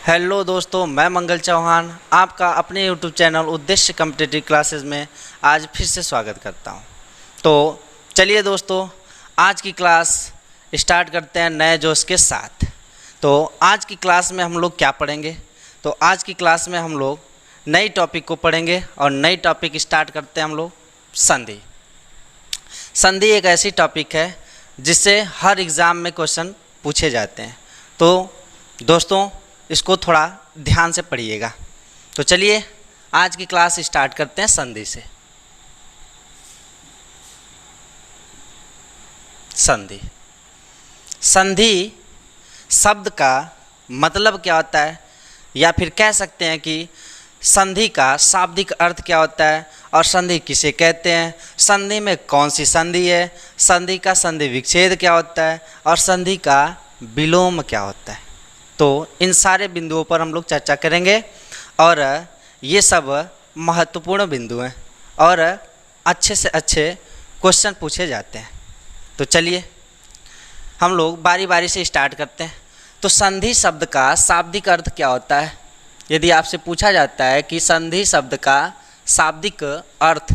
Hello दोस्तों, मैं मंगल चौहान आपका अपने यूट्यूब चैनल उद्देश्य कॉम्पिटिटिव क्लासेस में आज फिर से स्वागत करता हूं। तो चलिए दोस्तों, आज की क्लास स्टार्ट करते हैं नए जोश के साथ। तो आज की क्लास में हम लोग क्या पढ़ेंगे? तो आज की क्लास में हम लोग नई टॉपिक को पढ़ेंगे और नई टॉपिक स्टार्ट करते हैं हम लोग संधि। संधि एक ऐसी टॉपिक है जिससे हर एग्ज़ाम में क्वेश्चन पूछे जाते हैं। तो दोस्तों, इसको थोड़ा ध्यान से पढ़िएगा। तो चलिए आज की क्लास स्टार्ट करते हैं संधि से। संधि संधि शब्द का मतलब क्या होता है, या फिर कह सकते हैं कि संधि का शाब्दिक अर्थ क्या होता है और संधि किसे कहते हैं, संधि में कौन सी संधि है, संधि का संधि विच्छेद क्या होता है और संधि का विलोम क्या होता है। तो इन सारे बिंदुओं पर हम लोग चर्चा करेंगे और ये सब महत्वपूर्ण बिंदु हैं और अच्छे से अच्छे क्वेश्चन पूछे जाते हैं। तो चलिए हम लोग बारी बारी से स्टार्ट करते हैं। तो संधि शब्द का शाब्दिक अर्थ क्या होता है? यदि आपसे पूछा जाता है कि संधि शब्द का शाब्दिक अर्थ,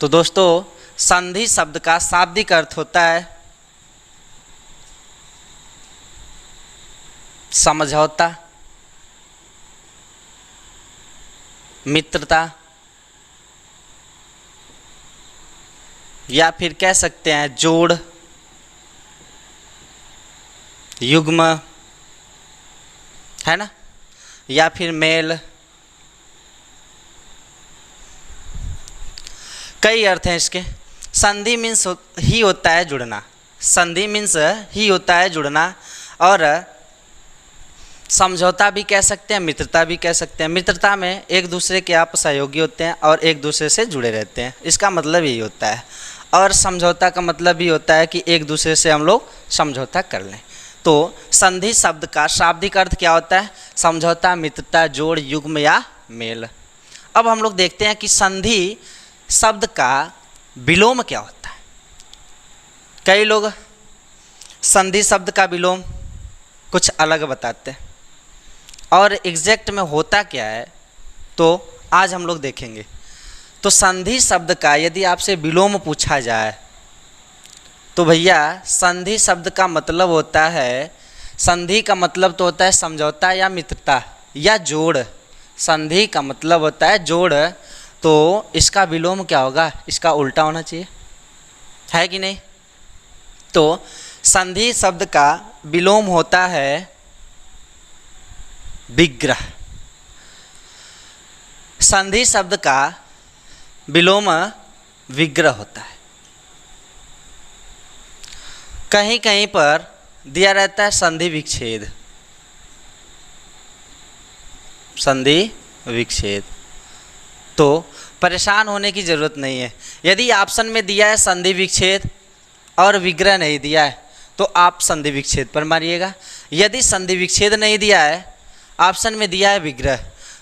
तो दोस्तों संधि शब्द का शाब्दिक अर्थ होता है समझौता, मित्रता, या फिर कह सकते हैं जोड़, युग्म, है ना, या फिर मेल। कई अर्थ हैं इसके। संधि मीन्स ही होता है जुड़ना, संधि मीन्स ही होता है जुड़ना, और समझौता भी कह सकते हैं, मित्रता भी कह सकते हैं। मित्रता में एक दूसरे के आप सहयोगी होते हैं और एक दूसरे से जुड़े रहते हैं, इसका मतलब यही होता है। और समझौता का मतलब भी होता है कि एक दूसरे से हम लोग समझौता कर लें। तो संधि शब्द का शाब्दिक अर्थ क्या होता है? समझौता, मित्रता, जोड़, युग्म या मेल। अब हम लोग देखते हैं कि संधि शब्द का विलोम क्या होता है। कई लोग संधि शब्द का विलोम कुछ अलग बताते हैं और एग्जैक्ट में होता क्या है, तो आज हम लोग देखेंगे। तो संधि शब्द का यदि आपसे विलोम पूछा जाए तो भैया संधि शब्द का मतलब होता है, संधि का मतलब तो होता है समझौता या मित्रता या जोड़। संधि का मतलब होता है जोड़, तो इसका विलोम क्या होगा? इसका उल्टा होना चाहिए, है कि नहीं? तो संधि शब्द का विलोम होता है विग्रह। संधि शब्द का विलोम विग्रह होता है। कहीं कहीं पर दिया रहता है संधि विच्छेद, संधि विच्छेद। तो परेशान होने की ज़रूरत नहीं है। यदि ऑप्शन में दिया है संधि विच्छेद और विग्रह नहीं दिया है तो आप संधि विच्छेद पर मारिएगा। यदि संधि विच्छेद नहीं दिया है, ऑप्शन में दिया है विग्रह,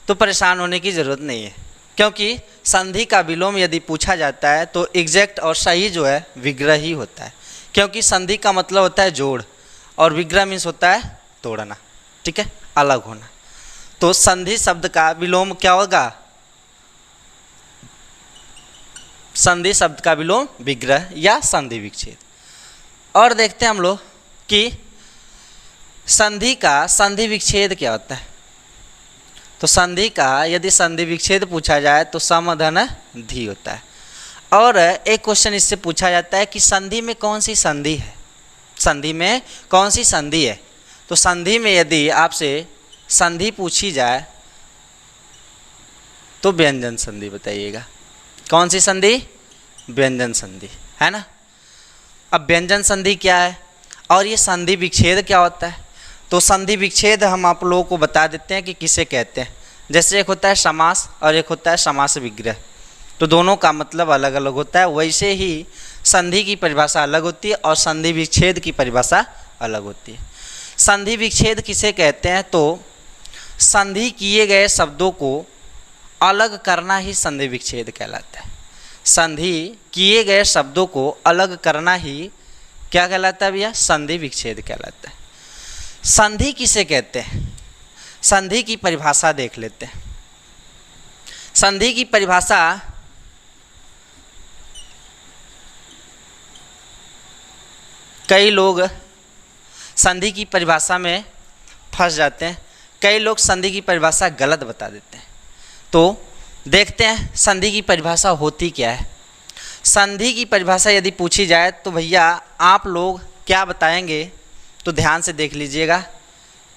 तो परेशान होने की ज़रूरत नहीं है, क्योंकि संधि का विलोम यदि पूछा जाता है तो एग्जैक्ट और सही जो है विग्रह ही होता है, क्योंकि संधि का मतलब होता है जोड़ और विग्रह मीन्स होता है तोड़ना, ठीक है, अलग होना। तो संधि शब्द का विलोम क्या होगा? संधि शब्द का विलोम विग्रह या संधि विच्छेद। और देखते हैं हम लोग कि संधि का संधि विच्छेद क्या होता है। तो संधि का यदि संधि विच्छेद पूछा जाए तो सम धन धी होता है। और एक क्वेश्चन इससे पूछा जाता है कि संधि में कौन सी संधि है, संधि में कौन सी संधि है। तो संधि में यदि आपसे संधि पूछी जाए तो व्यंजन संधि बताइएगा। कौन सी संधि? व्यंजन संधि, है ना। अब व्यंजन संधि क्या है और ये संधि विच्छेद क्या होता है? तो संधि विच्छेद हम आप लोगों को बता देते हैं कि किसे कहते हैं। जैसे एक होता है समास और एक होता है समास विग्रह, तो दोनों का मतलब अलग अलग होता है। वैसे ही संधि की परिभाषा अलग होती है और संधि विच्छेद की परिभाषा अलग होती है। संधि विच्छेद किसे कहते हैं? तो संधि किए गए शब्दों को अलग करना ही संधि विच्छेद कहलाता है। संधि किए गए शब्दों को अलग करना ही क्या कहलाता है भैया? संधि विच्छेद कहलाता है। संधि किसे कहते हैं, संधि की परिभाषा देख लेते हैं। संधि की परिभाषा कई लोग संधि की परिभाषा में फंस जाते हैं, कई लोग संधि की परिभाषा गलत बता देते हैं। तो देखते हैं संधि की परिभाषा होती क्या है। संधि की परिभाषा यदि पूछी जाए तो भैया आप लोग क्या बताएंगे, तो ध्यान से देख लीजिएगा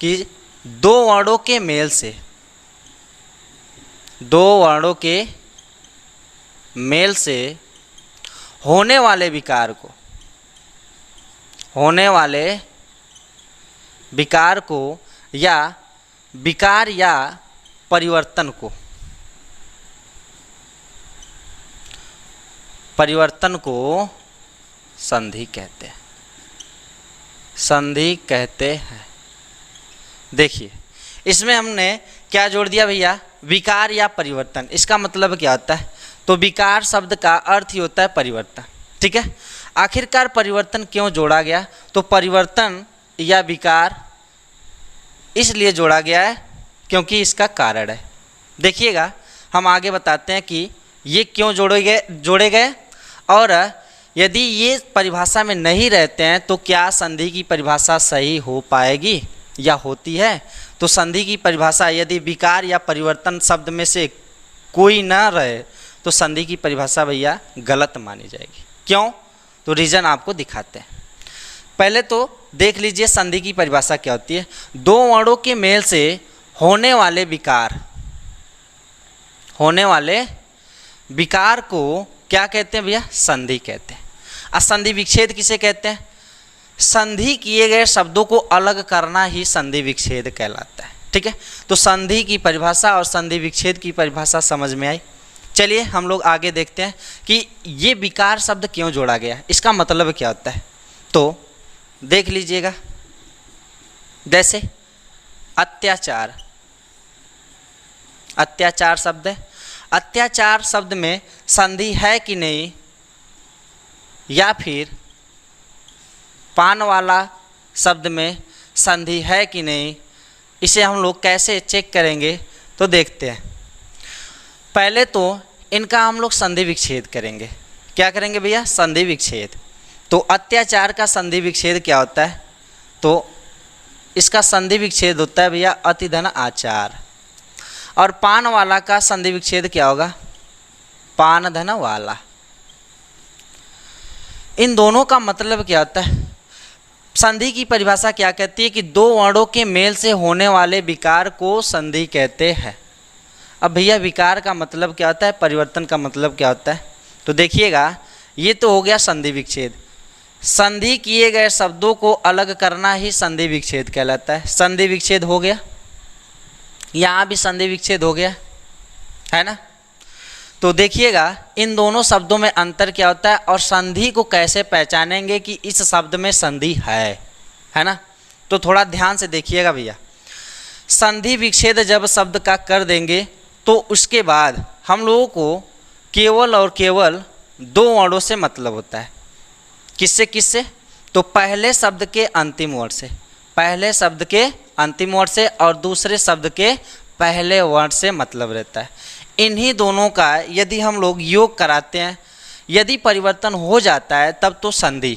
कि दो वर्णों के मेल से, दो वर्णों के मेल से होने वाले विकार को, होने वाले विकार को या विकार या परिवर्तन को, परिवर्तन को संधि कहते हैं, संधि कहते हैं। देखिए इसमें हमने क्या जोड़ दिया भैया, विकार या परिवर्तन। इसका मतलब क्या होता है, तो विकार शब्द का अर्थ ही होता है परिवर्तन, ठीक है। आखिरकार परिवर्तन क्यों जोड़ा गया, तो परिवर्तन या विकार इसलिए जोड़ा गया है क्योंकि इसका कारण है। देखिएगा हम आगे बताते हैं कि ये क्यों जोड़े गए और यदि ये परिभाषा में नहीं रहते हैं तो क्या संधि की परिभाषा सही हो पाएगी या होती है। तो संधि की परिभाषा यदि विकार या परिवर्तन शब्द में से कोई ना रहे तो संधि की परिभाषा भैया गलत मानी जाएगी। क्यों, तो रीज़न आपको दिखाते हैं। पहले तो देख लीजिए संधि की परिभाषा क्या होती है। दो वर्णों के मेल से होने वाले विकार, होने वाले विकार को क्या कहते हैं भैया, संधि कहते हैं। और संधि विच्छेद किसे कहते हैं, संधि किए गए शब्दों को अलग करना ही संधि विच्छेद कहलाता है, ठीक है। तो संधि की परिभाषा और संधि विच्छेद की परिभाषा समझ में आई। चलिए हम लोग आगे देखते हैं कि ये विकार शब्द क्यों जोड़ा गया, इसका मतलब क्या होता है। तो देख लीजिएगा, जैसे अत्याचार, अत्याचार शब्द है, अत्याचार शब्द में संधि है कि नहीं, या फिर पान वाला शब्द में संधि है कि नहीं, इसे हम लोग कैसे चेक करेंगे, तो देखते हैं। पहले तो इनका हम लोग संधि विच्छेद करेंगे। क्या करेंगे भैया, संधि विच्छेद। तो अत्याचार का संधि विच्छेद क्या होता है, तो इसका संधि विच्छेद होता है भैया अति धन आचार। और पान वाला का संधि विच्छेद क्या होगा, पान धन वाला। इन दोनों का मतलब क्या होता है, संधि की परिभाषा क्या कहती है कि दो वर्णों के मेल से होने वाले विकार को संधि कहते हैं। अब भैया विकार का मतलब क्या होता है, परिवर्तन का मतलब क्या होता है, तो देखिएगा ये तो हो गया संधि विच्छेद। संधि किए गए शब्दों को अलग करना ही संधि विच्छेद कहलाता है। संधि विच्छेद हो गया, यहाँ भी संधि विच्छेद हो गया, है ना। तो देखिएगा इन दोनों शब्दों में अंतर क्या होता है और संधि को कैसे पहचानेंगे कि इस शब्द में संधि है ना। तो थोड़ा ध्यान से देखिएगा भैया, संधि विच्छेद जब शब्द का कर देंगे तो उसके बाद हम लोगों को केवल और केवल दो वर्णों से मतलब होता है। किससे किससे, तो पहले शब्द के अंतिम वर्ण से, पहले शब्द के अंतिम वर्ण से और दूसरे शब्द के पहले वर्ण से मतलब रहता है। इन्हीं दोनों का यदि हम लोग योग कराते हैं, यदि परिवर्तन हो जाता है तब तो संधि,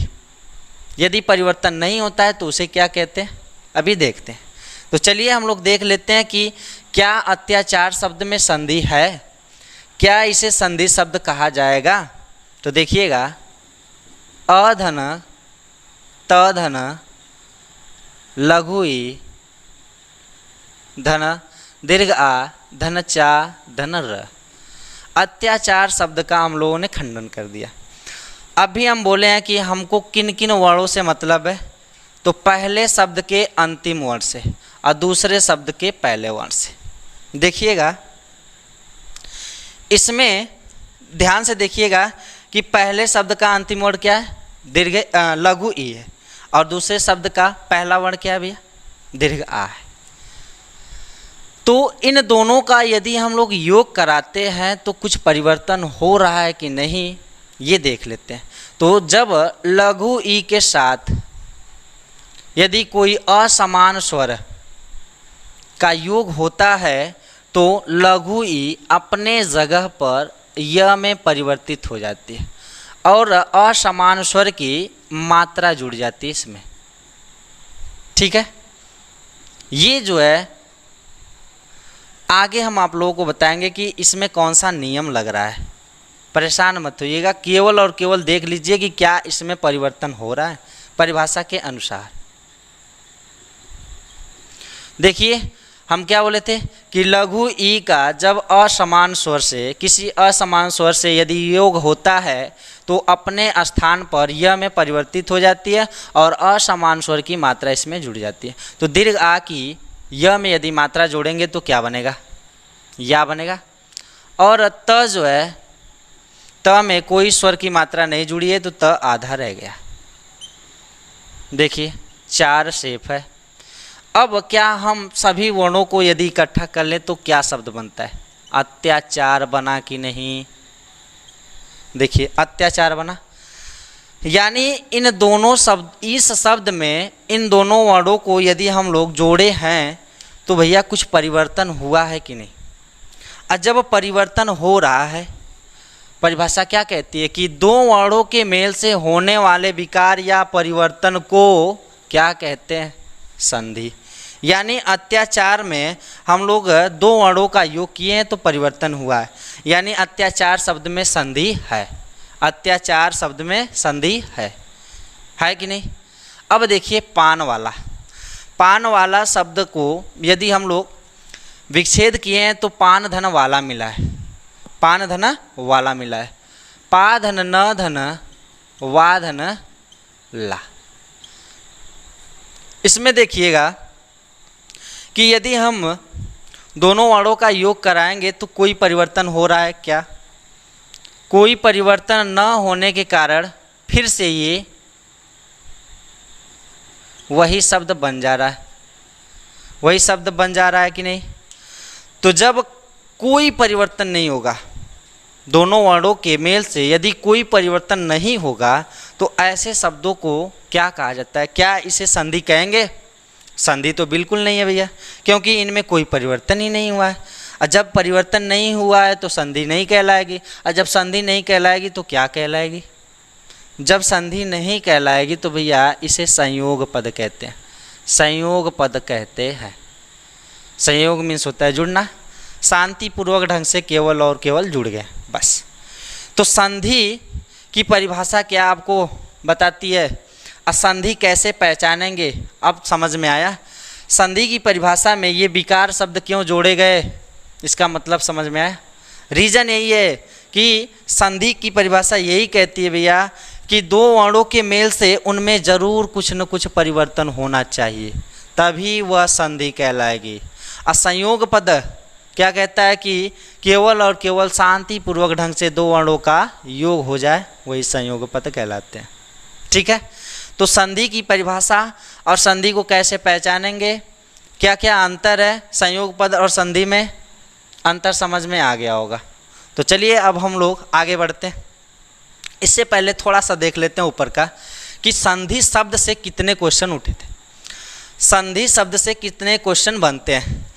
यदि परिवर्तन नहीं होता है तो उसे क्या कहते हैं, अभी देखते हैं। तो चलिए हम लोग देख लेते हैं कि क्या अत्याचार शब्द में संधि है, क्या इसे संधि शब्द कहा जाएगा। तो देखिएगा अधन तधन लघु ई धन दीर्घ आ धन चा धन र, अत्याचार शब्द का हम लोगों ने खंडन कर दिया। अभी हम बोले हैं कि हमको किन किन वर्णों से मतलब है, तो पहले शब्द के अंतिम वर्ण से और दूसरे शब्द के पहले वर्ण से। देखिएगा इसमें ध्यान से देखिएगा कि पहले शब्द का अंतिम वर्ण क्या है, दीर्घ लघु ई है और दूसरे शब्द का पहला वर्ण क्या है भैया, दीर्घ आ है। तो इन दोनों का यदि हम लोग योग कराते हैं तो कुछ परिवर्तन हो रहा है कि नहीं, ये देख लेते हैं। तो जब लघु ई के साथ यदि कोई असमान स्वर का योग होता है तो लघु ई अपने जगह पर य में परिवर्तित हो जाती है और असमान स्वर की मात्रा जुड़ जाती है इसमें। ठीक है, ये जो है आगे हम आप लोगों को बताएंगे कि इसमें कौन सा नियम लग रहा है। परेशान मत होइएगा, केवल और केवल देख लीजिए कि क्या इसमें परिवर्तन हो रहा है परिभाषा के अनुसार। देखिए हम क्या बोले थे कि लघु ई का जब असमान स्वर से किसी असमान स्वर से यदि योग होता है तो अपने स्थान पर य में परिवर्तित हो जाती है और असमान स्वर की मात्रा इसमें जुड़ जाती है। तो दीर्घ आ की य में यदि मात्रा जोड़ेंगे तो क्या बनेगा, या बनेगा। और त जो है त में कोई स्वर की मात्रा नहीं जुड़ी है तो त आधा रह गया। देखिए 4 शेप है। अब क्या हम सभी वर्णों को यदि इकट्ठा कर लें तो क्या शब्द बनता है, अत्याचार बना कि नहीं। देखिए अत्याचार बना, यानी इन दोनों शब्द, इस शब्द में इन दोनों वर्णों को यदि हम लोग जोड़े हैं तो भैया कुछ परिवर्तन हुआ है कि नहीं। और जब परिवर्तन हो रहा है, परिभाषा क्या कहती है कि दो वर्णों के मेल से होने वाले विकार या परिवर्तन को क्या कहते हैं, संधि। यानी अत्याचार में हम लोग दो वर्णों का योग किए हैं तो परिवर्तन हुआ है, यानी अत्याचार शब्द में संधि है। अत्याचार शब्द में संधि है कि नहीं। अब देखिए पान वाला, पान वाला शब्द को यदि हम लोग विच्छेद किए हैं तो पान धन वाला मिला है, पान धन वाला मिला है। पा धन न धन वा धन ला। इसमें देखिएगा कि यदि हम दोनों वर्णों का योग कराएंगे तो कोई परिवर्तन हो रहा है क्या, कोई परिवर्तन न होने के कारण फिर से ये वही शब्द बन जा रहा है, वही शब्द बन जा रहा है कि नहीं। तो जब कोई परिवर्तन नहीं होगा, दोनों वर्णों के मेल से यदि कोई परिवर्तन नहीं होगा तो ऐसे शब्दों को क्या कहा जाता है, क्या इसे संधि कहेंगे। संधि तो बिल्कुल नहीं है भैया, क्योंकि इनमें कोई परिवर्तन ही नहीं हुआ है। और जब परिवर्तन नहीं हुआ है तो संधि नहीं कहलाएगी, और जब संधि नहीं कहलाएगी तो क्या कहलाएगी। जब संधि नहीं कहलाएगी तो भैया इसे संयोग पद कहते हैं, संयोग पद कहते हैं। संयोग मीन्स होता है जुड़ना, शांतिपूर्वक ढंग से केवल और केवल जुड़ गए बस। तो संधि की परिभाषा क्या आपको बताती है, असंधि कैसे पहचानेंगे, अब समझ में आया। संधि की परिभाषा में ये विकार शब्द क्यों जोड़े गए, इसका मतलब समझ में आया। रीज़न यही है कि संधि की परिभाषा यही कहती है भैया कि दो वर्णों के मेल से उनमें ज़रूर कुछ न कुछ परिवर्तन होना चाहिए, तभी वह संधि कहलाएगी। असंयोग पद क्या कहता है कि केवल और केवल शांतिपूर्वक ढंग से दो वर्णों का योग हो जाए, वही संयोग पद कहलाते हैं। ठीक है, तो संधि की परिभाषा और संधि को कैसे पहचानेंगे, क्या क्या अंतर है संयोग पद और संधि में, अंतर समझ में आ गया होगा। तो चलिए अब हम लोग आगे बढ़ते हैं। इससे पहले थोड़ा सा देख लेते हैं ऊपर का कि संधि शब्द से कितने क्वेश्चन उठे थे, संधि शब्द से कितने क्वेश्चन बनते हैं।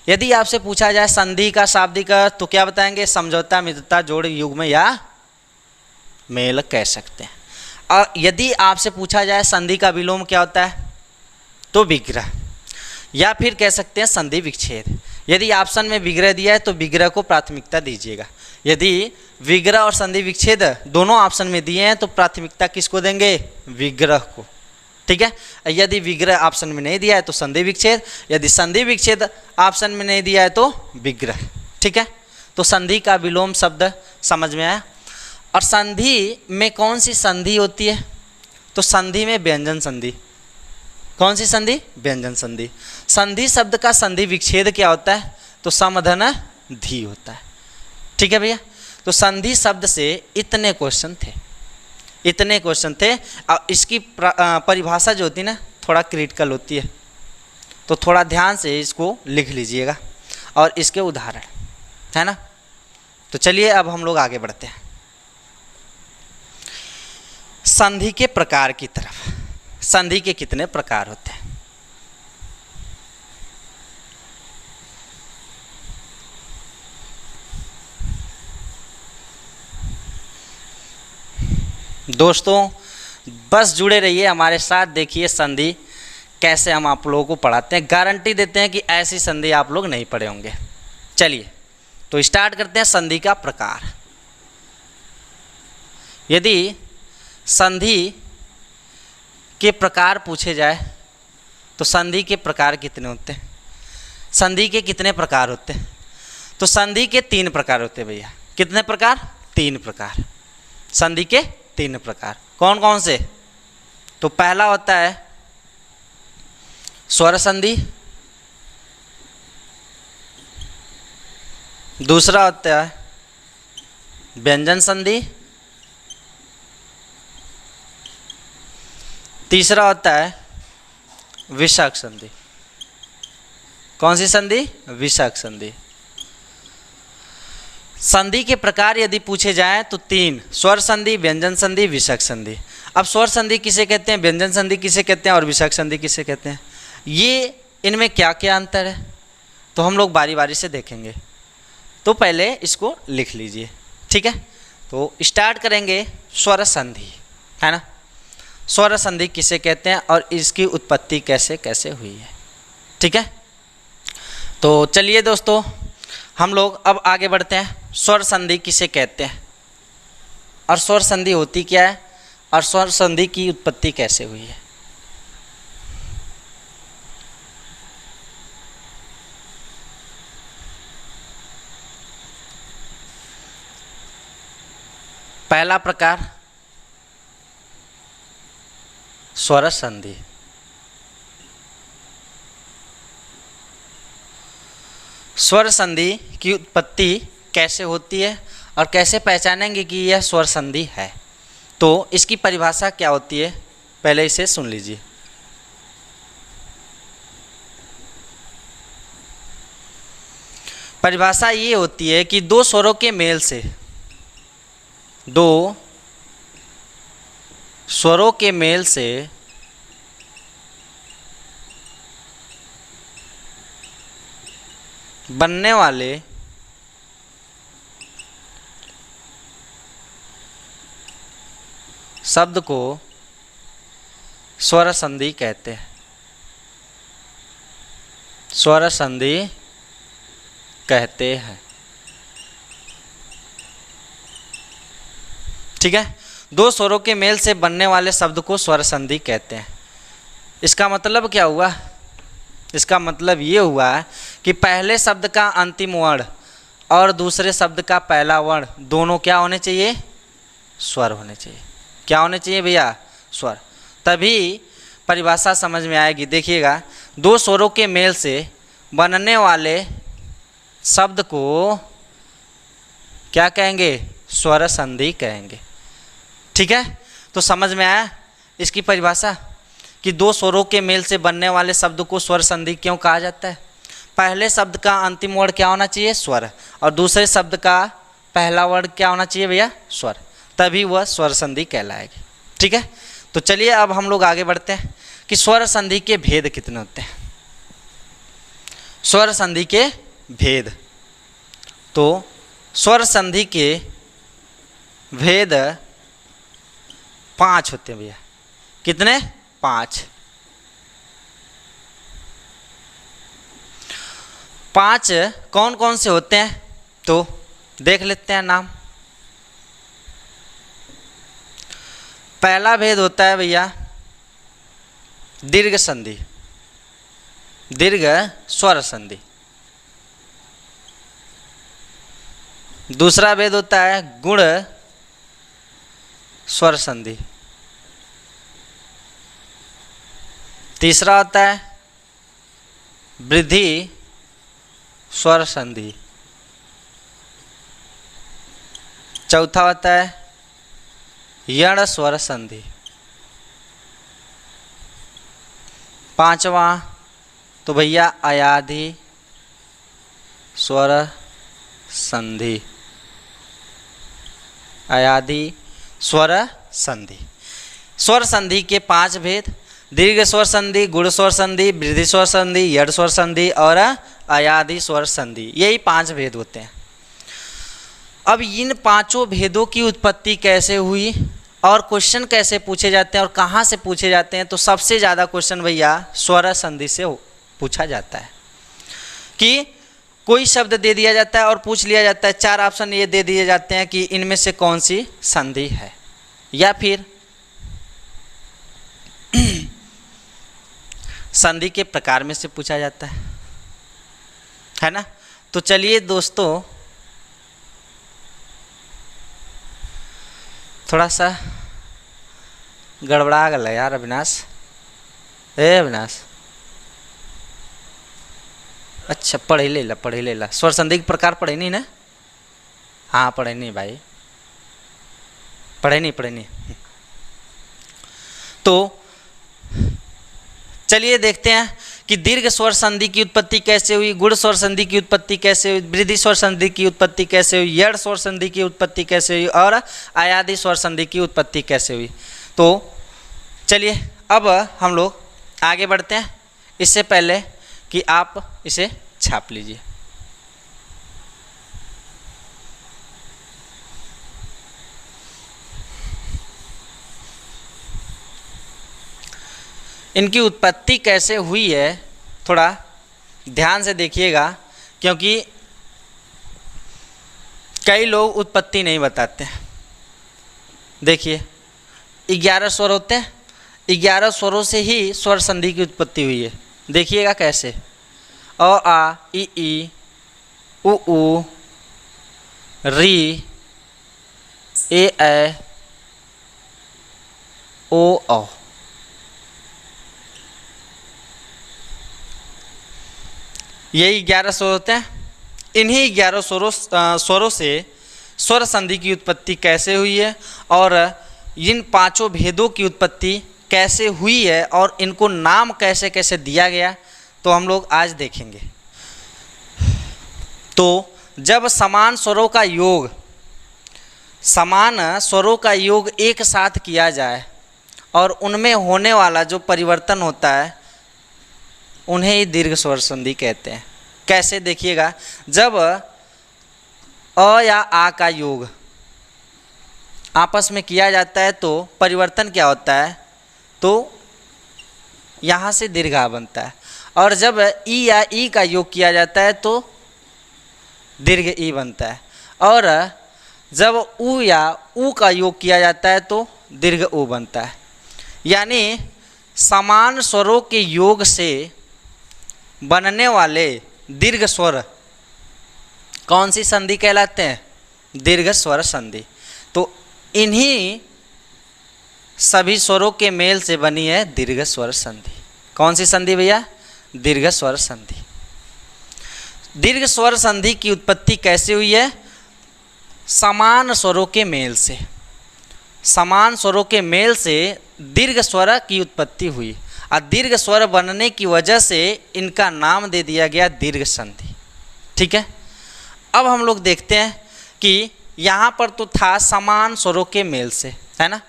यदि आपसे पूछा जाए संधि का शाब्दिक तो क्या बताएंगे, समझौता, मित्रता, जोड़, युग्म या मेल कह सकते हैं। और यदि आपसे पूछा जाए संधि का विलोम क्या होता है तो विग्रह, या फिर कह सकते हैं संधि विच्छेद। यदि ऑप्शन में विग्रह दिया है तो विग्रह को प्राथमिकता दीजिएगा। यदि विग्रह और संधि विच्छेद दोनों ऑप्शन में दिए हैं तो प्राथमिकता किसको देंगे, विग्रह को। ठीक है, यदि विग्रह ऑप्शन में नहीं दिया है तो संधि विच्छेद, यदि संधि विच्छेद ऑप्शन में नहीं दिया है तो विग्रह। ठीक है, तो संधि का विलोम शब्द समझ में आया। और संधि में कौन सी संधि होती है, तो संधि में व्यंजन संधि। कौन सी संधि, व्यंजन संधि। संधि शब्द का संधि विच्छेद क्या होता है, तो समधन धी होता है। ठीक है भैया, तो संधि शब्द से इतने क्वेश्चन थे, इतने क्वेश्चन थे। और इसकी परिभाषा जो होती है ना थोड़ा क्रिटिकल होती है, तो थोड़ा ध्यान से इसको लिख लीजिएगा और इसके उदाहरण है ना। तो चलिए अब हम लोग आगे बढ़ते हैं संधि के प्रकार की तरफ। संधि के कितने प्रकार होते हैं? दोस्तों बस जुड़े रहिए हमारे साथ, देखिए संधि कैसे हम आप लोगों को पढ़ाते हैं। गारंटी देते हैं कि ऐसी संधि आप लोग नहीं पढ़े होंगे। चलिए तो स्टार्ट करते हैं संधि का प्रकार। यदि संधि के प्रकार पूछे जाए तो संधि के प्रकार कितने होते हैं? संधि के कितने प्रकार होते हैं? तो संधि के 3 प्रकार होते हैं भैया। कितने प्रकार? 3 प्रकार। संधि के 3 प्रकार कौन कौन से? तो पहला होता है स्वर संधि, दूसरा होता है व्यंजन संधि, तीसरा होता है विसर्ग संधि। कौन सी संधि? विसर्ग संधि। संधि के प्रकार यदि पूछे जाएं तो 3, स्वर संधि, व्यंजन संधि, विसर्ग संधि। अब स्वर संधि किसे कहते हैं, व्यंजन संधि किसे कहते हैं और विसर्ग संधि किसे कहते हैं, ये इनमें क्या क्या अंतर है तो हम लोग बारी बारी से देखेंगे। तो पहले इसको लिख लीजिए, ठीक है। तो स्टार्ट करेंगे स्वर संधि, है ना। स्वर संधि किसे कहते हैं और इसकी उत्पत्ति कैसे कैसे हुई है, ठीक है। तो चलिए दोस्तों हम लोग अब आगे बढ़ते हैं। स्वर संधि किसे कहते हैं और स्वर संधि होती क्या है और स्वर संधि की उत्पत्ति कैसे हुई है। पहला प्रकार स्वर संधि। स्वर संधि की उत्पत्ति कैसे होती है और कैसे पहचानेंगे कि यह स्वर संधि है, तो इसकी परिभाषा क्या होती है पहले इसे सुन लीजिए। परिभाषा ये होती है कि 2 स्वरों के मेल से, 2 स्वरों के मेल से बनने वाले शब्द को स्वर संधि कहते हैं। स्वर संधि कहते हैं, ठीक है। 2 स्वरों के मेल से बनने वाले शब्द को स्वर संधि कहते हैं। इसका मतलब क्या हुआ? इसका मतलब ये हुआ कि पहले शब्द का अंतिम वर्ण और दूसरे शब्द का पहला वर्ण दोनों क्या होने चाहिए? स्वर होने चाहिए। क्या होने चाहिए भैया? स्वर। तभी परिभाषा समझ में आएगी। देखिएगा, 2 स्वरों के मेल से बनने वाले शब्द को क्या कहेंगे? स्वर संधि कहेंगे, ठीक है। तो समझ में आया इसकी परिभाषा कि 2 स्वरों के मेल से बनने वाले शब्द को स्वर संधि क्यों कहा जाता है? पहले शब्द का अंतिम वर्ण क्या होना चाहिए? स्वर। और दूसरे शब्द का पहला वर्ण क्या होना चाहिए भैया? स्वर। तभी वह स्वर संधि कहलाएगी, ठीक है। तो चलिए अब हम लोग आगे बढ़ते हैं कि स्वर संधि के भेद कितने होते हैं। स्वर संधि के भेद, तो स्वर संधि के भेद 5 होते हैं भैया। कितने? 5। 5 कौन कौन से होते हैं तो देख लेते हैं नाम। पहला भेद होता है भैया दीर्घ संधि, दीर्घ स्वर संधि। दूसरा भेद होता है गुण स्वर संधि। तीसरा होता है वृद्धि स्वर संधि। चौथा होता है यण स्वर संधि। 5वां तो भैया अयाधि स्वर संधि। अयाधि स्वर संधि। स्वर संधि के 5 भेद। दीर्घ स्वर संधि, गुण स्वर संधि, वृद्धि स्वर संधि, यड़ स्वर संधि और अयादि स्वर संधि, यही 5 भेद होते हैं। अब इन 5 भेदों की उत्पत्ति कैसे हुई और क्वेश्चन कैसे पूछे जाते हैं और कहाँ से पूछे जाते हैं, तो सबसे ज़्यादा क्वेश्चन भैया स्वर संधि से पूछा जाता है कि कोई शब्द दे दिया जाता है और पूछ लिया जाता है, 4 ऑप्शन ये दे दिए जाते हैं कि इनमें से कौन सी संधि है, या फिर संधि के प्रकार में से पूछा जाता है ना। तो चलिए दोस्तों, थोड़ा सा गड़बड़ा गया यार अविनाश, अविनाश, अच्छा पढ़े ले ला स्वर संधि के प्रकार पढ़े नहीं ना, हाँ पढ़े नहीं भाई, पढ़े नहीं। तो चलिए देखते हैं कि दीर्घ स्वर संधि की उत्पत्ति कैसे हुई, गुण स्वर संधि की उत्पत्ति कैसे हुई, वृद्धि स्वर संधि की उत्पत्ति कैसे हुई, यड़ स्वर संधि की उत्पत्ति कैसे हुई और अयादि स्वर संधि की उत्पत्ति कैसे हुई। तो चलिए अब हम लोग आगे बढ़ते हैं, इससे पहले कि आप इसे छाप लीजिए। इनकी उत्पत्ति कैसे हुई है थोड़ा ध्यान से देखिएगा, क्योंकि कई लोग उत्पत्ति नहीं बताते हैं। देखिए 11 स्वर होते हैं, 11 स्वरों से ही स्वर संधि की उत्पत्ति हुई है। देखिएगा कैसे, अ आ इ ई उ ऊ री ए ऐ ओ औ। यही 11 स्वर होते हैं। इन्हीं 11 स्वरों से स्वर संधि की उत्पत्ति कैसे हुई है और इन 5 भेदों की उत्पत्ति कैसे हुई है और इनको नाम कैसे कैसे दिया गया, तो हम लोग आज देखेंगे। तो जब समान स्वरों का योग एक साथ किया जाए और उनमें होने वाला जो परिवर्तन होता है उन्हें ही दीर्घ स्वर संधि कहते हैं। कैसे देखिएगा, जब अ या आ का योग आपस में किया जाता है तो परिवर्तन क्या होता है, तो यहाँ से दीर्घ आ बनता है, और जब ई या ई का योग किया जाता है तो दीर्घ ई बनता है, और जब उ या उ का योग किया जाता है तो दीर्घ उ बनता है। यानी समान स्वरों के योग से बनने वाले दीर्घ स्वर कौन सी संधि कहलाते हैं, दीर्घ स्वर संधि। तो इन्हीं सभी स्वरों के मेल से बनी है दीर्घ स्वर संधि। कौन सी संधि भैया, दीर्घ स्वर संधि। दीर्घ स्वर संधि की उत्पत्ति कैसे हुई है, समान स्वरों के मेल से। समान स्वरों के मेल से दीर्घ स्वर की उत्पत्ति हुई और दीर्घ स्वर बनने की वजह से इनका नाम दे दिया गया दीर्घ संधि। ठीक है, अब हम लोग देखते हैं कि यहाँ पर तो था समान स्वरों के मेल से, है ना।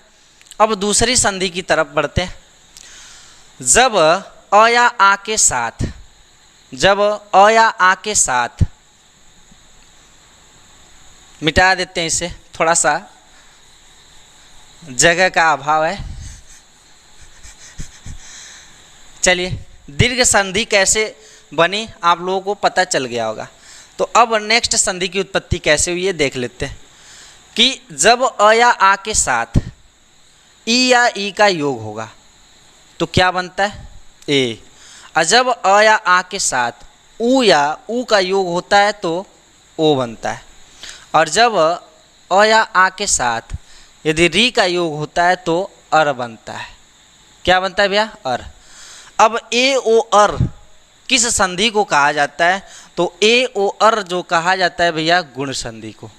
अब दूसरी संधि की तरफ बढ़ते हैं। जब अ या आ के साथ, जब अ या आ के साथ, मिटा देते हैं इसे, थोड़ा सा जगह का अभाव है। चलिए, दीर्घ संधि कैसे बनी आप लोगों को पता चल गया होगा। तो अब नेक्स्ट संधि की उत्पत्ति कैसे हुई है देख लेते हैं कि जब अ या आ के साथ ई या ई का योग होगा तो क्या बनता है, ए। और जब अ या आ के साथ उ या उ का योग होता है तो ओ बनता है, और जब अ या आ के साथ यदि री का योग होता है तो अर बनता है। क्या बनता है भैया, अर। अब ए ओ अर किस संधि को कहा जाता है, तो ए ओ अर जो कहा जाता है भैया गुण संधि को।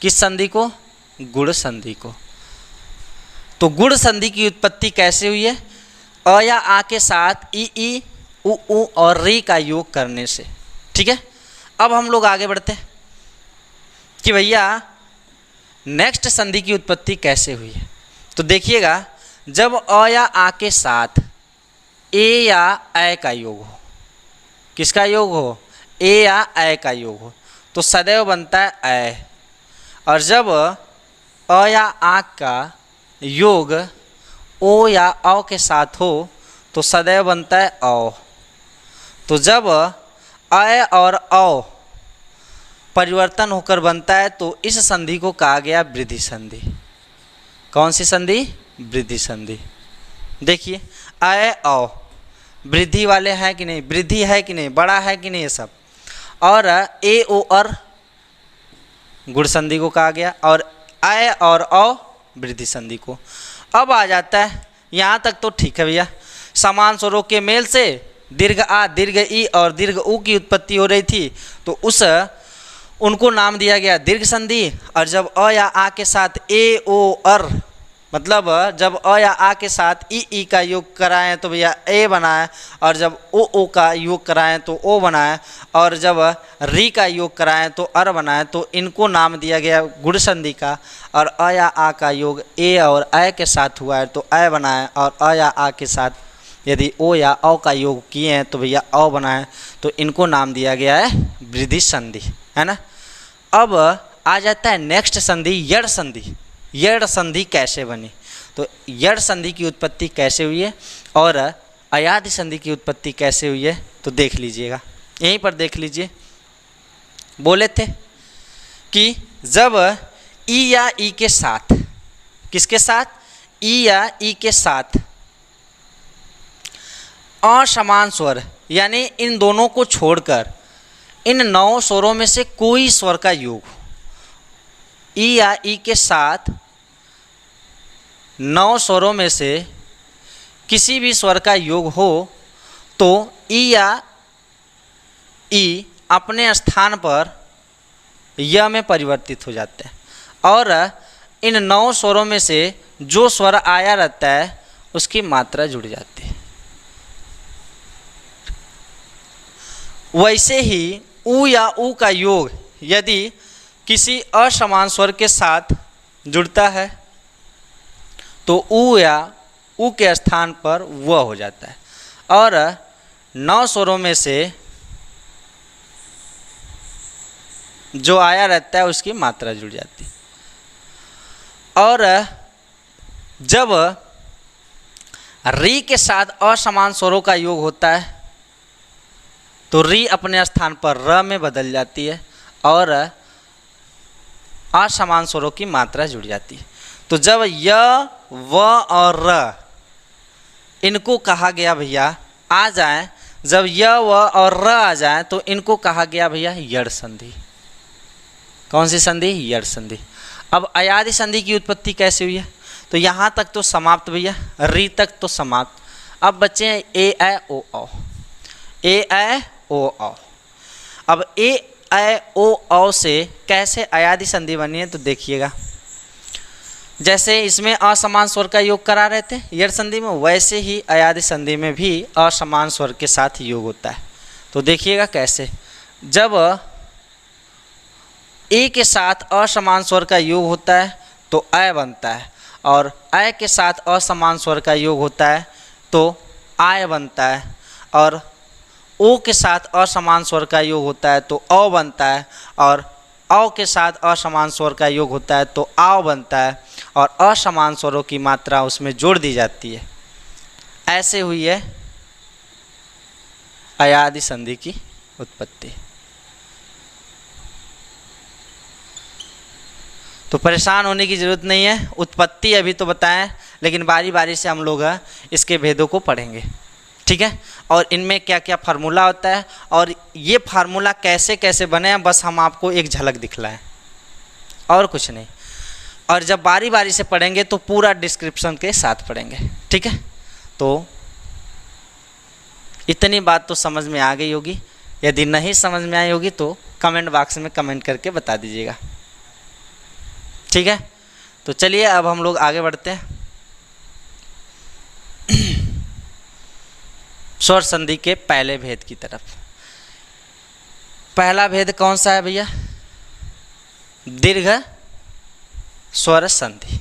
किस संधि को, गुण संधि को। तो गुण संधि की उत्पत्ति कैसे हुई है, अ या आ के साथ ई उ ऊ और री का योग करने से। ठीक है, अब हम लोग आगे बढ़ते हैं कि भैया नेक्स्ट संधि की उत्पत्ति कैसे हुई है। तो देखिएगा, जब अ या आ के साथ ए या ए का योग हो, किसका योग हो, ए या ए का योग हो, तो सदैव बनता है ए। और जब अ या आ का योग ओ या औ के साथ हो तो सदैव बनता है औ। तो जब अ और औ परिवर्तन होकर बनता है तो इस संधि को कहा गया वृद्धि संधि। कौन सी संधि, वृद्धि संधि। देखिए अ औ वृद्धि वाले हैं कि नहीं, वृद्धि है कि नहीं, बड़ा है कि नहीं, ये सब। और ए ओ और गुण संधि को कहा गया, और अ और औ वृद्धि संधि को। अब आ जाता है, यहाँ तक तो ठीक है भैया, समान स्वरों के मेल से दीर्घ आ, दीर्घ ई और दीर्घ उ की उत्पत्ति हो रही थी, तो उनको नाम दिया गया दीर्घ संधि। और जब अ या आ के साथ ए ओ अर, मतलब जब अ या आ के साथ ई का योग कराएं तो भैया ए बनाए, और जब ओ का योग कराएं तो ओ बनाए, और जब री का योग कराएं तो अर बनाए, तो इनको नाम दिया गया गुण संधि का। और अ या आ का योग ए और ए के साथ हुआ है तो ए बनाए, और अ या आ के साथ यदि ओ या औ का योग किए हैं तो भैया औ बनाए, तो इनको नाम दिया गया है वृद्धि संधि, है ना। अब आ जाता है नेक्स्ट संधि, यड़ संधि। यड़ संधि कैसे बनी, तो यड़ संधि की उत्पत्ति कैसे हुई है और अयादि संधि की उत्पत्ति कैसे हुई है, तो देख लीजिएगा, यहीं पर देख लीजिए। बोले थे कि जब ई या ई के साथ, किसके साथ, ई या ई के साथ असमान स्वर, यानी इन दोनों को छोड़कर इन 9 स्वरों में से कोई स्वर का योग, ई या ई के साथ 9 स्वरों में से किसी भी स्वर का योग हो, तो ई या ई अपने स्थान पर य में परिवर्तित हो जाते हैं, और इन 9 स्वरों में से जो स्वर आया रहता है उसकी मात्रा जुड़ जाती है। वैसे ही उ या उ का योग यदि किसी असमान स्वर के साथ जुड़ता है तो उ या उ के स्थान पर व हो जाता है, और 9 स्वरों में से जो आया रहता है उसकी मात्रा जुड़ जाती है। और जब री के साथ असमान स्वरों का योग होता है तो री अपने स्थान पर र में बदल जाती है, और असमान स्वरों की मात्रा जुड़ जाती है। तो जब य व और र इनको कहा गया भैया आ जाए, जब य व और र आ जाए तो इनको कहा गया भैया यड़ संधि। कौन सी संधि, यड़ संधि। अब अयादि संधि की उत्पत्ति कैसे हुई है, तो यहाँ तक तो समाप्त भैया, री तक तो समाप्त। अब बच्चे हैं ए ऐ ओ औ, ए ऐ ओ औ। अब ए ऐ ओ औ से कैसे अयादि संधि बनी है, तो देखिएगा, जैसे इसमें असमान स्वर का योग करा रहे थे यड़ संधि में, वैसे ही अयादि संधि में भी असमान स्वर के साथ योग होता है। तो देखिएगा कैसे, जब ए के साथ असमान स्वर का योग होता है तो अ बनता है, और अ के साथ असमान स्वर का योग होता है तो आय बनता है, और ओ के साथ असमान स्वर का योग होता है तो औ बनता है, और औ के साथ असमान स्वर का योग होता है तो आव बनता है, और असमान स्वरों की मात्रा उसमें जोड़ दी जाती है। ऐसे हुई है अयादि संधि की उत्पत्ति। तो परेशान होने की ज़रूरत नहीं है, उत्पत्ति अभी तो बताएं, लेकिन बारी बारी से हम लोग इसके भेदों को पढ़ेंगे, ठीक है। और इनमें क्या क्या फार्मूला होता है और ये फार्मूला कैसे कैसे बने हैं, बस हम आपको एक झलक दिखलाएं, और कुछ नहीं। और जब बारी बारी से पढ़ेंगे तो पूरा डिस्क्रिप्शन के साथ पढ़ेंगे, ठीक है। तो इतनी बात तो समझ में आ गई होगी, यदि नहीं समझ में आई होगी तो कमेंट बॉक्स में कमेंट करके बता दीजिएगा, ठीक है। तो चलिए अब हम लोग आगे बढ़ते हैं स्वर संधि के पहले भेद की तरफ। पहला भेद कौन सा है भैया, दीर्घ स्वर संधि।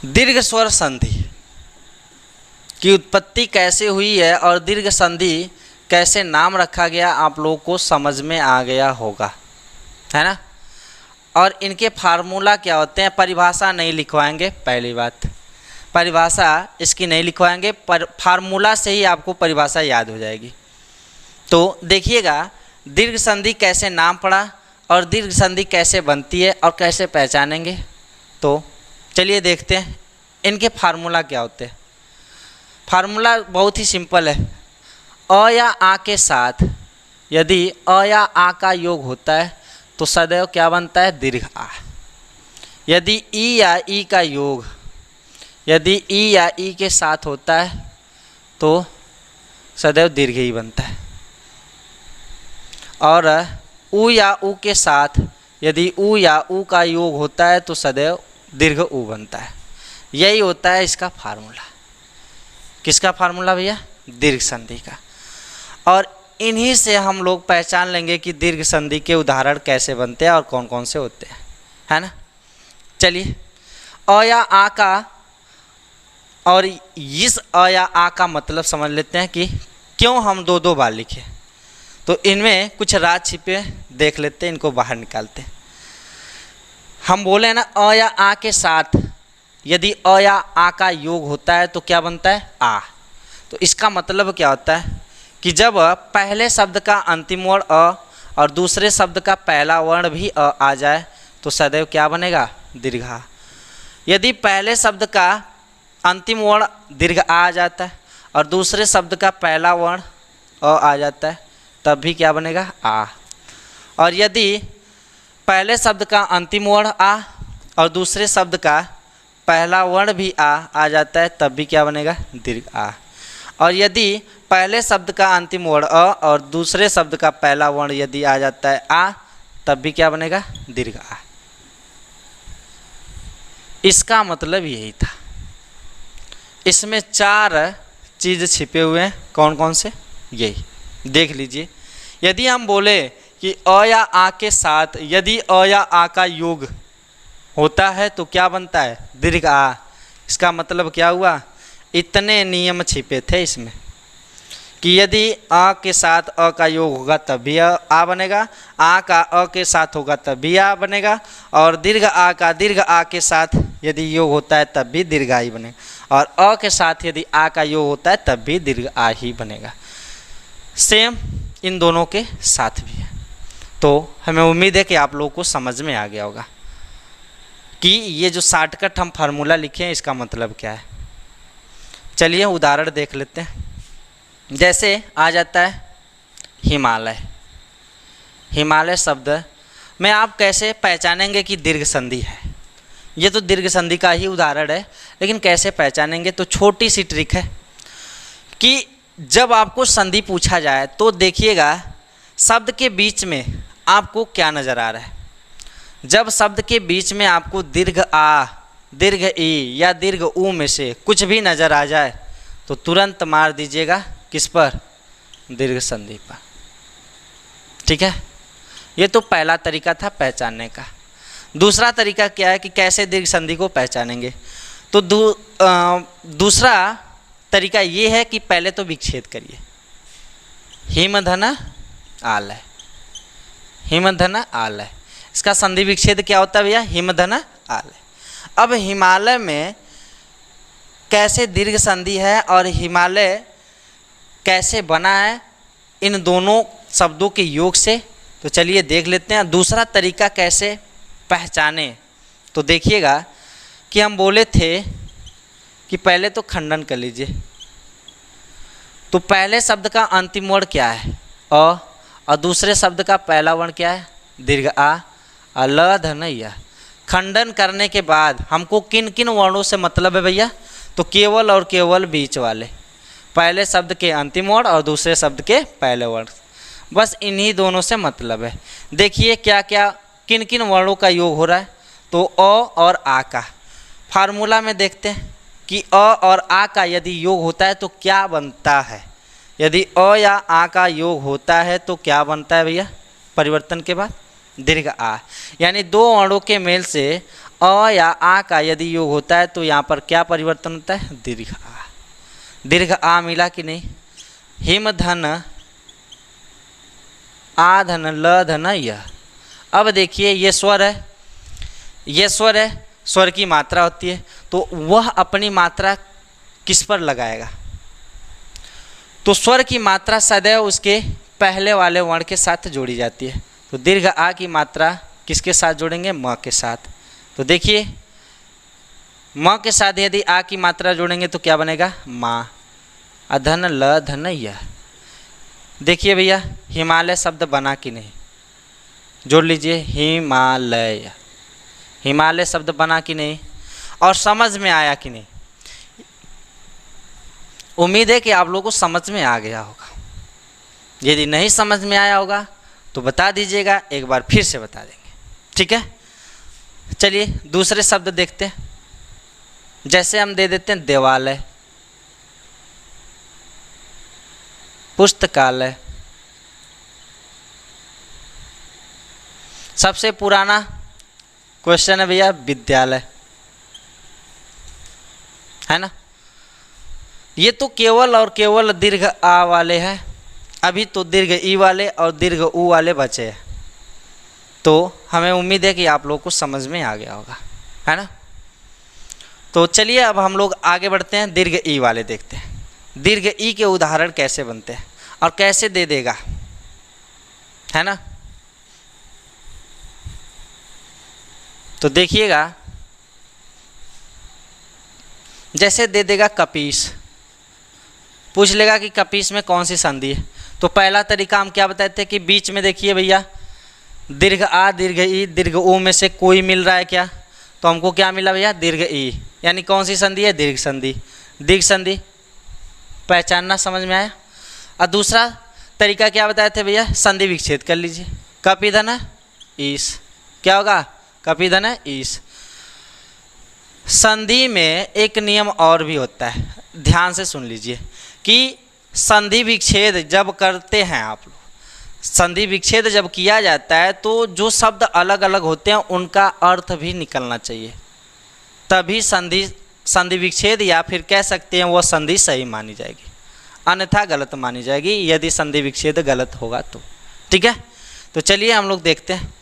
दीर्घ स्वर संधि की उत्पत्ति कैसे हुई है और दीर्घ संधि कैसे नाम रखा गया आप लोगों को समझ में आ गया होगा, है ना। और इनके फार्मूला क्या होते हैं, परिभाषा नहीं लिखवाएंगे, पहली बात परिभाषा इसकी नहीं लिखवाएंगे, पर फार्मूला से ही आपको परिभाषा याद हो जाएगी। तो देखिएगा दीर्घ संधि कैसे नाम पड़ा और दीर्घ संधि कैसे बनती है और कैसे पहचानेंगे। तो चलिए देखते हैं इनके फार्मूला क्या होते हैं। फार्मूला बहुत ही सिंपल है। अ या आ के साथ यदि अ या आ का योग होता है तो सदैव क्या बनता है, दीर्घ आ। यदि ई या ई का योग यदि ई या ई के साथ होता है तो सदैव दीर्घ ही बनता है। और उ या उ के साथ यदि उ या उ का योग होता है तो सदैव दीर्घ उ बनता है। यही होता है इसका फार्मूला। किसका फार्मूला भैया, दीर्घ संधि का। और इन्हीं से हम लोग पहचान लेंगे कि दीर्घ संधि के उदाहरण कैसे बनते हैं और कौन कौन से होते हैं, है ना। चलिए अ या आ का और इस अ या आ का मतलब समझ लेते हैं कि क्यों हम दो दो बार लिखे। तो इनमें कुछ राज छिपे देख लेते हैं, इनको बाहर निकालते हैं। हम बोले ना अ या आ के साथ यदि अ या आ का योग होता है तो क्या बनता है, आ। तो इसका मतलब क्या होता है कि जब पहले शब्द का अंतिम वर्ण अ और दूसरे शब्द का पहला वर्ण भी अ आ जाए तो सदैव क्या बनेगा, दीर्घा। यदि पहले शब्द का अंतिम वर्ण दीर्घ आ जाता है और दूसरे शब्द का पहला वर्ण अ आ जाता है तब भी क्या बनेगा, आ। और यदि पहले शब्द का अंतिम वर्ण आ और दूसरे शब्द का पहला वर्ण भी आ जाता है तब भी क्या बनेगा, दीर्घ आ। और यदि पहले शब्द का अंतिम वर्ण अ और दूसरे शब्द का पहला वर्ण यदि आ जाता है आ तब भी क्या बनेगा, दीर्घ आ। इसका मतलब यही था। इसमें चार चीज़ छिपे हुए हैं, कौन कौन से, यही देख लीजिए। यदि हम बोले कि अ या आ के साथ यदि अ या आ का योग होता है तो क्या बनता है, दीर्घ आ। इसका मतलब क्या हुआ, इतने नियम छिपे थे इसमें कि यदि आ के साथ अ का योग होगा तब भी आ बनेगा, आ का अ के साथ होगा तब भी आ बनेगा, और दीर्घ आ का दीर्घ आ के साथ यदि योग होता है तब भी दीर्घ आ ही बनेगा, और अ के साथ यदि आ का योग होता है तब भी दीर्घ आ ही बनेगा। सेम इन दोनों के साथ भी है। तो हमें उम्मीद है कि आप लोगों को समझ में आ गया होगा कि ये जो शॉर्टकट हम फार्मूला लिखे हैं इसका मतलब क्या है। चलिए उदाहरण देख लेते हैं। जैसे आ जाता है हिमालय। हिमालय शब्द में आप कैसे पहचानेंगे कि दीर्घ संधि है। ये तो दीर्घ संधि का ही उदाहरण है, लेकिन कैसे पहचानेंगे, तो छोटी सी ट्रिक है कि जब आपको संधि पूछा जाए तो देखिएगा शब्द के बीच में आपको क्या नज़र आ रहा है। जब शब्द के बीच में आपको दीर्घ आ, दीर्घ ई या दीर्घ ऊ में से कुछ भी नज़र आ जाए तो तुरंत मार दीजिएगा किस पर, दीर्घ संधि पर। ठीक है, ये तो पहला तरीका था पहचानने का। दूसरा तरीका क्या है कि कैसे दीर्घ संधि को पहचानेंगे, तो दूसरा तरीका ये है कि पहले तो विच्छेद करिए। हिमधन आलय, हिमधन आलय, इसका संधि विच्छेद क्या होता है भैया, हिमधन आलय। अब हिमालय में कैसे दीर्घ संधि है और हिमालय कैसे बना है, इन दोनों शब्दों के योग से। तो चलिए देख लेते हैं। दूसरा तरीका कैसे पहचाने, तो देखिएगा कि हम बोले थे कि पहले तो खंडन कर लीजिए। तो पहले शब्द का अंतिम वर्ण क्या है, अ, और दूसरे शब्द का पहला वर्ण क्या है, दीर्घ आ, ल धन या। खंडन करने के बाद हमको किन किन वर्णों से मतलब है भैया, तो केवल और केवल बीच वाले, पहले शब्द के अंतिम वर्ण और दूसरे शब्द के पहले वर्ण, बस इन्हीं दोनों से मतलब है। देखिए क्या क्या किन किन वर्णों का योग हो रहा है, तो अ और आ का। फार्मूला में देखते हैं कि अ और आ का यदि योग होता है तो क्या बनता है। यदि अ या आ का योग होता है तो क्या बनता है भैया, परिवर्तन के बाद दीर्घ आ। यानी दो वर्णों के मेल से अ या आ का यदि योग होता है तो यहाँ पर क्या परिवर्तन होता है, दीर्घ आ। दीर्घ आ मिला कि नहीं। हिम धन आ धन ल धन य। अब देखिए ये स्वर है, ये स्वर है, स्वर की मात्रा होती है, तो वह अपनी मात्रा किस पर लगाएगा, तो स्वर की मात्रा सदैव उसके पहले वाले वर्ण के साथ जोड़ी जाती है। तो दीर्घ आ की मात्रा किसके साथ जोड़ेंगे, म के साथ। तो देखिए म के साथ यदि आ की मात्रा जोड़ेंगे तो क्या बनेगा, माँ। अधन ल धन य। देखिए भैया हिमालय शब्द बना कि नहीं, जोड़ लीजिए, हिमालय। हिमालय शब्द बना कि नहीं, और समझ में आया कि नहीं। उम्मीद है कि आप लोगों को समझ में आ गया होगा। यदि नहीं समझ में आया होगा तो बता दीजिएगा, एक बार फिर से बता देंगे, ठीक है। चलिए दूसरे शब्द देखते हैं। जैसे हम दे देते हैं देवालय, पुस्तकालय। सबसे पुराना क्वेश्चन है भैया विद्यालय, है ना। ये तो केवल और केवल दीर्घ आ वाले हैं, अभी तो दीर्घ ई वाले और दीर्घ ऊ वाले बचे हैं। तो हमें उम्मीद है कि आप लोग को समझ में आ गया होगा, है ना। तो चलिए अब हम लोग आगे बढ़ते हैं, दीर्घ ई वाले देखते हैं। दीर्घ ई के उदाहरण कैसे बनते हैं और कैसे दे देगा, है ना। तो देखिएगा, जैसे दे देगा कपीस, पूछ लेगा कि कपीस में कौन सी संधि है। तो पहला तरीका हम क्या बताते हैं कि बीच में देखिए भैया दीर्घ आ दीर्घ ई दीर्घ ऊ में से कोई मिल रहा है क्या, तो हमको क्या मिला भैया, दीर्घ ई, यानी कौन सी संधि है, दीर्घ संधि। दीर्घ संधि पहचानना समझ में आया। और दूसरा तरीका क्या बताए थे भैया, संधि विच्छेद कर लीजिए। कपि धन ईस, क्या होगा, कपि धन ईस। संधि में एक नियम और भी होता है, ध्यान से सुन लीजिए कि संधि विच्छेद जब करते हैं आप लोग, संधि विच्छेद जब किया जाता है तो जो शब्द अलग अलग होते हैं उनका अर्थ भी निकलना चाहिए, तभी संधि विच्छेद या फिर कह सकते हैं वो संधि सही मानी जाएगी, अन्यथा गलत मानी जाएगी यदि संधि विच्छेद गलत होगा तो, ठीक है। तो चलिए हम लोग देखते हैं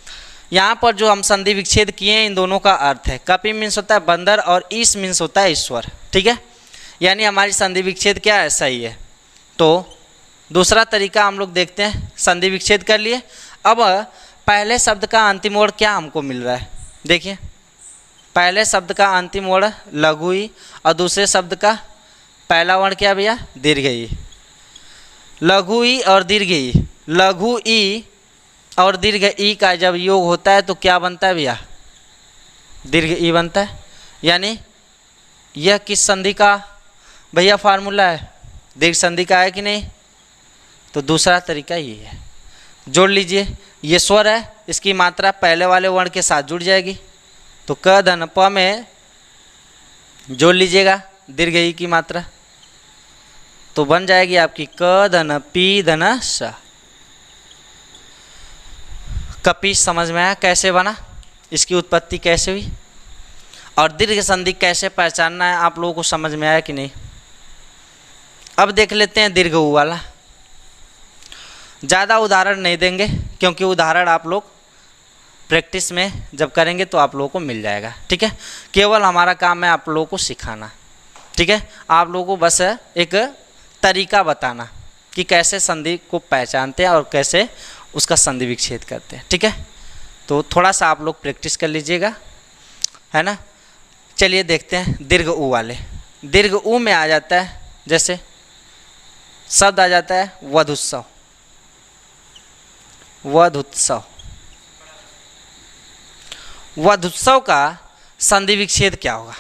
यहाँ पर जो हम संधि विच्छेद किए हैं इन दोनों का अर्थ है, कपि मीन्स होता है बंदर और ईश मीन्स होता है ईश्वर, ठीक है। यानी हमारी संधि विच्छेद क्या है, सही है। तो दूसरा तरीका हम लोग देखते हैं, संधि विच्छेद कर लिए। अब पहले शब्द का अंतिम वर्ण क्या हमको मिल रहा है, देखिए पहले शब्द का अंतिम वर्ण लघु ई और दूसरे शब्द का पहला वर्ण क्या भैया, दीर्घ ई। लघु ई और दीर्घ ई, लघु ई और दीर्घ ई का जब योग होता है तो क्या बनता है भैया, दीर्घ ई बनता है। यानी यह किस संधि का भैया फार्मूला है, दीर्घ संधि का है कि नहीं। तो दूसरा तरीका ये है, जोड़ लीजिए, ये स्वर है, इसकी मात्रा पहले वाले वर्ण के साथ जुड़ जाएगी। तो क धन प में जोड़ लीजिएगा दीर्घ ई की मात्रा, तो बन जाएगी आपकी क धन पी धन स। कपीस समझ में आया कैसे बना, इसकी उत्पत्ति कैसे हुई, और दीर्घ संधि कैसे पहचानना है आप लोगों को समझ में आया कि नहीं। अब देख लेते हैं दीर्घ ऊ वाला। ज़्यादा उदाहरण नहीं देंगे क्योंकि उदाहरण आप लोग प्रैक्टिस में जब करेंगे तो आप लोगों को मिल जाएगा, ठीक है। केवल हमारा काम है आप लोगों को सिखाना, ठीक है। आप लोगों को बस एक तरीका बताना कि कैसे संधि को पहचानते हैं और कैसे उसका संधि विच्छेद करते हैं, ठीक है। तो थोड़ा सा आप लोग प्रैक्टिस कर लीजिएगा, है ना। चलिए देखते हैं दीर्घ ऊ वाले। दीर्घ ऊ में आ जाता है, जैसे शब्द आ जाता है वधुत्सव, वधुत्सव। वधुत्सव का संधि विच्छेद क्या होगा,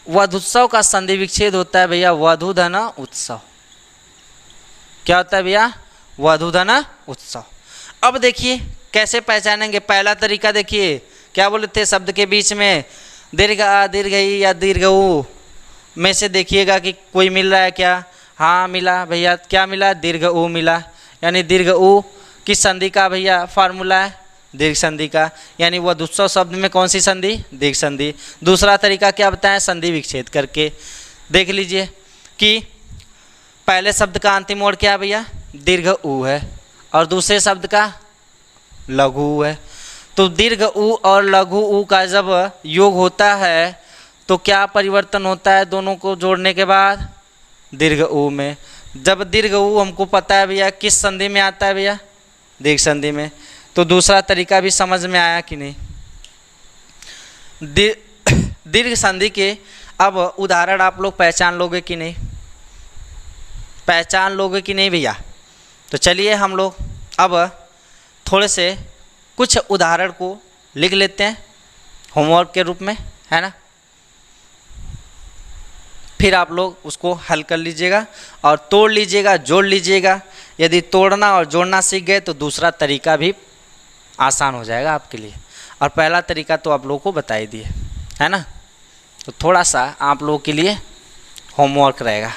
वधुत्सव का संधि विच्छेद होता है भैया वधु धन उत्सव। क्या होता है भैया, वधु धन उत्सव। अब देखिए कैसे पहचानेंगे, पहला तरीका देखिए क्या बोले थे, शब्द के बीच में दीर्घ आ दीर्घ ई या दीर्घ ऊ में से देखिएगा कि कोई मिल रहा है क्या। हाँ मिला भैया, क्या मिला, दीर्घ ऊ मिला। यानी दीर्घ ऊ किस संधि का भैया फार्मूला है, दीर्घ संधि का, यानी वह दुस्सव शब्द में कौन सी संधि? दीर्घ संधि। दूसरा तरीका क्या बताएं? संधि विच्छेद करके। देख लीजिए कि पहले शब्द का अंतिम मोड़ क्या है भैया? दीर्घ ऊ है, और दूसरे शब्द का लघु ऊ है। तो दीर्घ ऊ और लघु ऊ का जब योग होता है तो क्या परिवर्तन होता है दोनों को जोड़ने के बाद? दीर्घ ऊ में। जब दीर्घ ऊ हमको पता है भैया किस संधि में आता है भैया? दीर्घ संधि में। तो दूसरा तरीका भी समझ में आया कि नहीं? दीर्घ संधि के अब उदाहरण आप लोग पहचान लोगे कि नहीं? पहचान लोगे कि नहीं भैया? तो चलिए हम लोग अब थोड़े से कुछ उदाहरण को लिख लेते हैं होमवर्क के रूप में, है ना? फिर आप लोग उसको हल कर लीजिएगा और तोड़ लीजिएगा, जोड़ लीजिएगा। यदि तोड़ना और जोड़ना सीख गए तो दूसरा तरीका भी आसान हो जाएगा आपके लिए, और पहला तरीका तो आप लोगों को बता ही दिए, है ना? तो थोड़ा सा आप लोगों के लिए होमवर्क रहेगा।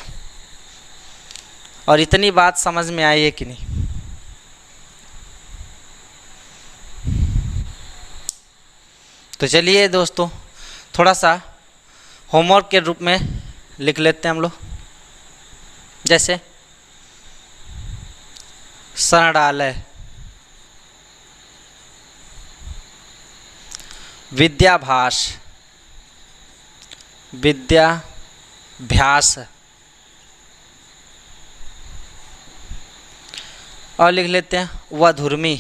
और इतनी बात समझ में आई है कि नहीं? तो चलिए दोस्तों थोड़ा सा होमवर्क के रूप में लिख लेते हैं हम लोग। जैसे शरणालय, विद्याभास, विद्याभ्यास, और लिख लेते हैं वधुर्मी,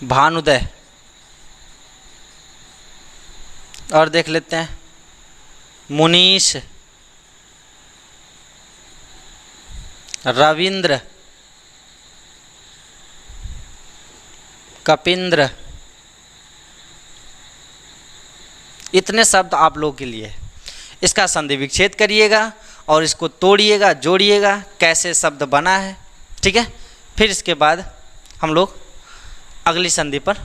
भानुदय, और देख लेते हैं मुनीश, रविंद्र, कपिंद्र। इतने शब्द आप लोगों के लिए। इसका संधि विच्छेद करिएगा और इसको तोड़िएगा, जोड़िएगा, कैसे शब्द बना है, ठीक है? फिर इसके बाद हम लोग अगली संधि पर